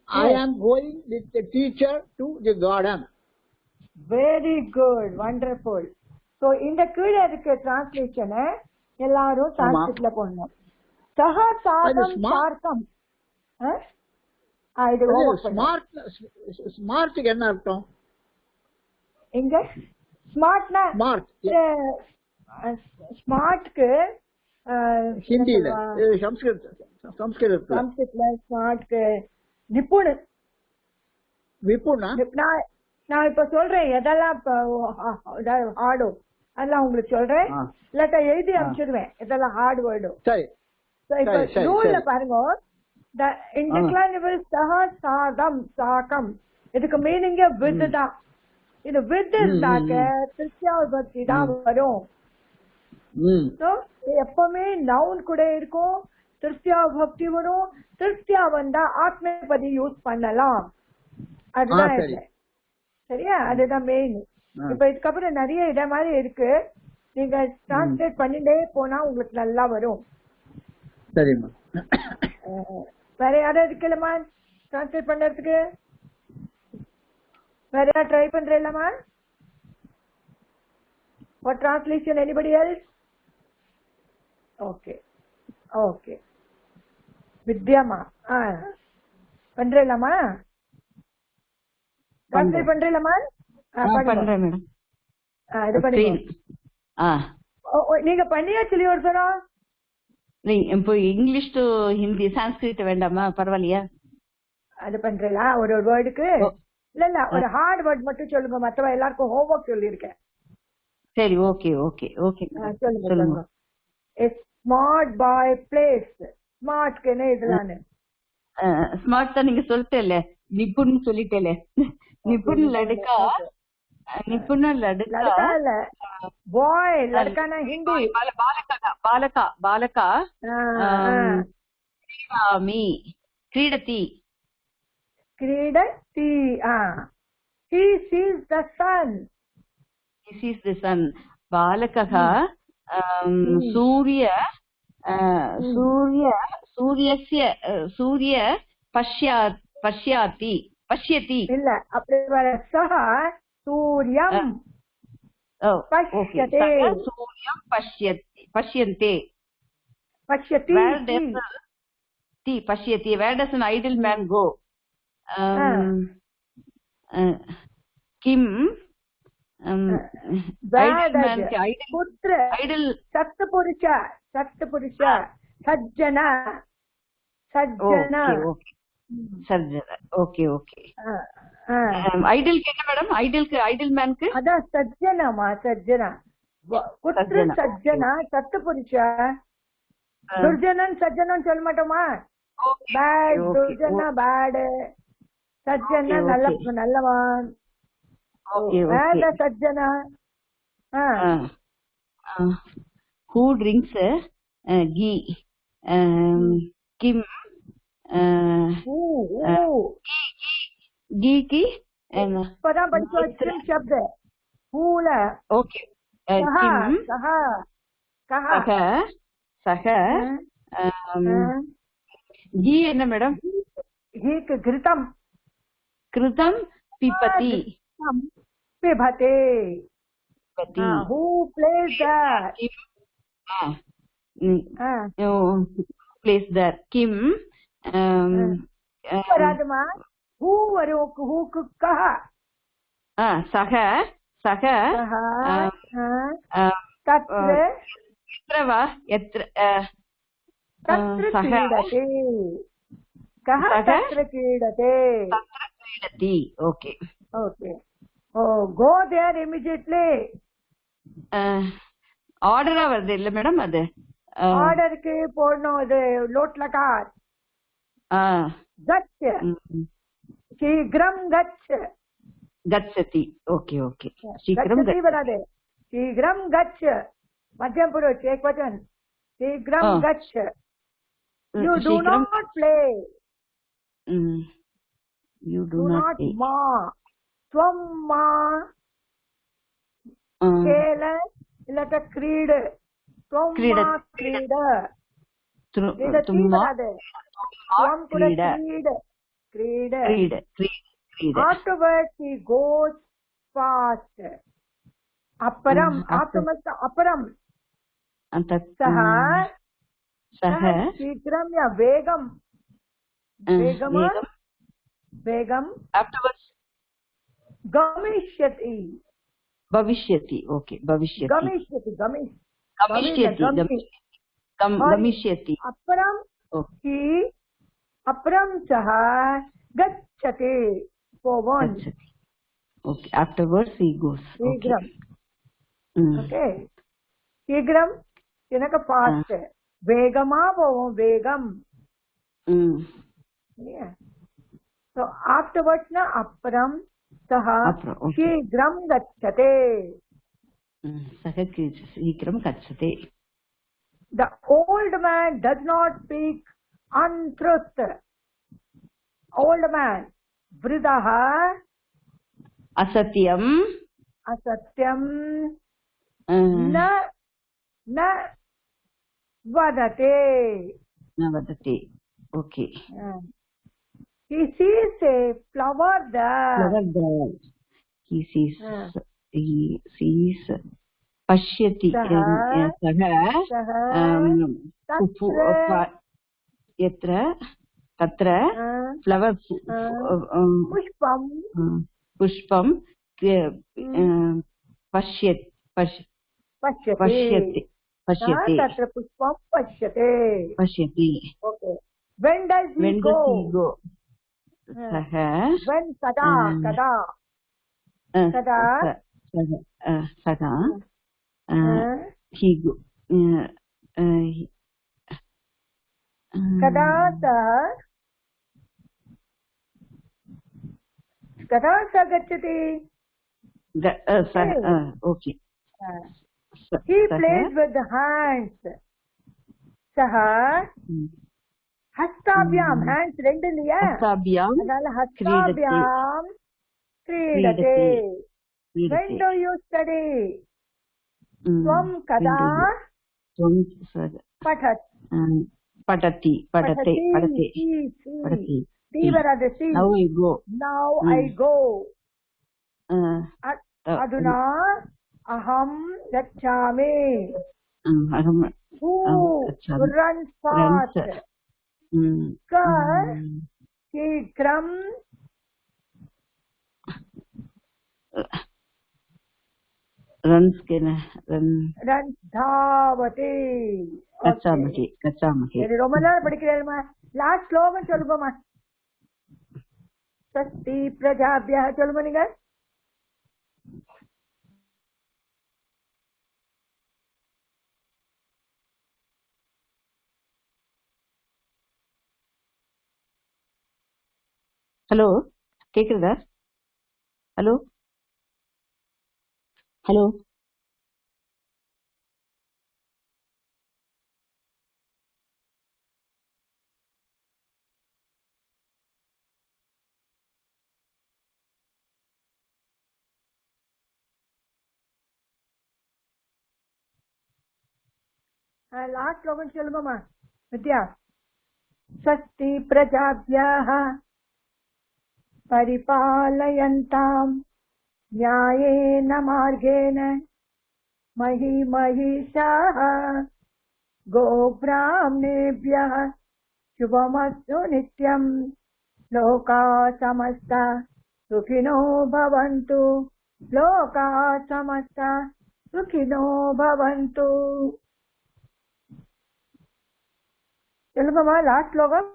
I am going with the teacher to the garden. Very good, wonderful. So இந்த கீழே இருக்க டிரான்ஸ்லேஷனை எல்லாரும் சான்ஸ்கிரிட்ல போடணும். சஹ அது சாதம் smart. சார்க்கம். இது homework பண்ணு. ஸ்மார்ட்டுக்கு என்ன அர்த்தம்? எங்க ஸ்மார்ட்னா ஸ்மார்ட் ஸ்மார்ட்க்கு ஹிந்தியில சம்ஸ்கிருதத்துல சம்ஸ்கிருத்ல ஸ்மார்ட்க்கு நிபுண். விபுனா நான் இப்ப சொல்றேன் எதெல்லாம் ஹார்டோ அதெல்லாம் உங்களுக்கு சொல்றேன். இல்லாட்டா எழுதி அனுப்பிச்சிடுவேன் எதெல்லாம் ஹார்ட் வேர்டோ. சரி இப்ப ரூல்ல பாருங்க, இன்டிக்ளைனபிள் சஹ சாதம் சாக்கம் இதுக்கு மீனிங் வித் தான். இது வித் இருந்தாக்க திருஷ்யா விபக்தி தான் வரும். எப்பவுமே நவுன் கூட இருக்கும், திருஷ்யா விபக்தி வரும். திருஷ்யா வந்தா ஆத்மபதி யூஸ் பண்ணலாம். அதுதான் இல்ல சரியா, அதுதான் மெயின். இப்ப இதுக்கப்புறம் நிறைய இட மாதிரி இருக்கு, நீங்க டிரான்ஸ்லேட் பண்ணிட்டே போனா உங்களுக்கு நல்லா வரும். சரிம்மா. வேற யாரும் இருக்குல்லம்மா டிரான்ஸ்லேட் பண்றதுக்கு? வேற யாரும் ட்ரை பண்றீங்களா for translation? Anybody else? Okay, okay. வித்யாமா பண்றீங்களாமா? டிரான்ஸ்லேட் பண்றீங்களாமா? பண்றேன் மேடம். இது பண்ணுங்க. நீங்க பண்ணியாச்சு ஒரு தரம். இப்போ இங்கிலீஷ் டு ஹிந்தி சான்ஸ்கிரிட் வேண்டாமா? பரவாயில்லையா? அது பண்றீங்களா? ஒரு வேர்டுக்கு இல்ல ஒரு ஹார்ட் வேர்ட் மட்டும் சொல்லுங்க, மத்தவ எல்லாருக்கும் ஹோம்வொர்க் சொல்லியிருக்கேன். சரி ஓகே ஓகே ஓகே சொல்லுங்க. Smart boy plays. ஸ்மார்ட்க்கு என்ன இதெல்லாம்? ஸ்மார்ட் தான் நீங்க சொல்லிட்டேல, நிபுண் சொல்லிட்டேல. நிபுண் லடுக்கா, நிபுண லடுக்கா இல்ல பாய், லடுக்கானா Hindi. பாலகா பாலகா கிரீடாமி கிரீடதி கிரீடதி. he sees the sun. he sees the sun. பாலகः சூரிய சூரிய சூரியஸ்ய சூரிய பஷ்யாதி பஷ்யதி. இல்ல அப்படி வர சஹ சூர்யம் பஷ்யதே. சூர்யம் பஷ்யதி பஷ்யந்தே பஷ்யதி பஷ்யதி. where does an idle man go? கிம் சத்புருஷ சத்புருஷ சஜ்ஜன சஜ்ஜன சர்ஜன. Okay okay. ஐடியல்க்கு என்ன மேடம்? ஐடியல்க்கு ஐடியல் மேனுக்கு அதான் சஜ்ஜனமா சஜ்ஜனா. புத்திர சஜ்ஜனா சத்புருஷ. துர்ஜனன் சஜ்ஜனன் சொல்ல மாட்டோமா? பேட் துர்ஜனா பேட், சஜ்ஜனா நல்ல நல்லவன். வேத சஜ்ஜனா. who drinks ghee? kim ghee ki இப்பதான் படிச்சு வச்சு சப்த பூல. ஓகே. kim சக சக ghee என்ன மேடம்? ghee கிருதம். கிருதம் பிபதி பிபதே. who plays that? plays that. kim வராதுமா. who வரும்? who க்கு கஹ. சக சக தத்ர எத்ர வா எத்ர தத்ர கிரீடதே. கஹ தத்ர கிரீடதே. தத்ர கிரீடதி. Okay okay. go there immediately. ஆர்டரா வருது இல்ல மேடம்? அது ஆர்டருக்கு போடணும். இது லோட் லகார். கச் சீக்கிரம் கச் கச்சதி. Okay okay. சீக்கிரம் வராது. சீக்கிரம் கச் மத்தியம் புருஷ ஏகவச்சன். சீக்கிரம் கச். you do not play. you do not ma swam ma கேல இல்லட்ட கிரீட. swam ma கிரீட. தும்மா swam கூட கிரீட கிரீட கிரீட கிரீட. afterwards he goes fast. அப்புறம் afterwards அப்புறம் சஹ सः शीघ्रं या वेगं वेगम वेगं वेगं आफ्टर्वर्ड्स् गमिष्यति भविष्यति ओके भविष्यति गमिष्यति गमिष्यति अपरं हि अपरं सः गच्छति forward okay afterwards he goes शीघ्रं okay शीघ्रं जनक fast वेगमा போவோம் வேகம் yeah so afterwards na aparam सः शीघ्रं गच्छते सः शीघ्रं गच्छते the old man does not speak untruth old man वृद्धः असत्यं न वदते okay he sees a flower there he sees पश्यति सः यत्र तत्र फ्लवर्स् पुष्पं पश्यति तत्र पुष्पं पश्यति okay when does he go सः when kada he go kada सा गच्छति okay he plays with the hands सः हस्ताभ्यां hands ரெண்டு இல்லையா அதனால हस्ताभ्यां क्रीडते when do you study त्वं कदा पठति now I go अधुना अहं गच्छामि who runs fast शीघ्रं runs धावति गच्छामि ரொம்ப நேரம் படிக்கிறேன்மா லாஸ்ட் ஸ்லோகம் சொல்லுங்கம்மா स्वस्ति प्रजाभ्यः சொல்லுங்க நீங்க ஹலோ கேக்குதா ஹலோ லாஸ்ட் ஸ்லோகம் சொல்லுங்கம்மா வித்யா स्वस्ति प्रजाभ्यः परिपालयन्तां न्यायेन मार्गेण महिषाः गोब्राह्मणेभ्यः शुभमस्तु नित्यं लोकाः समस्ताः सुखिनो भवन्तु लोकाः समस्ताः सुखिनो भवन्तु சொல்லுங்கம்மா லாஸ்ட் ஸ்லோகம்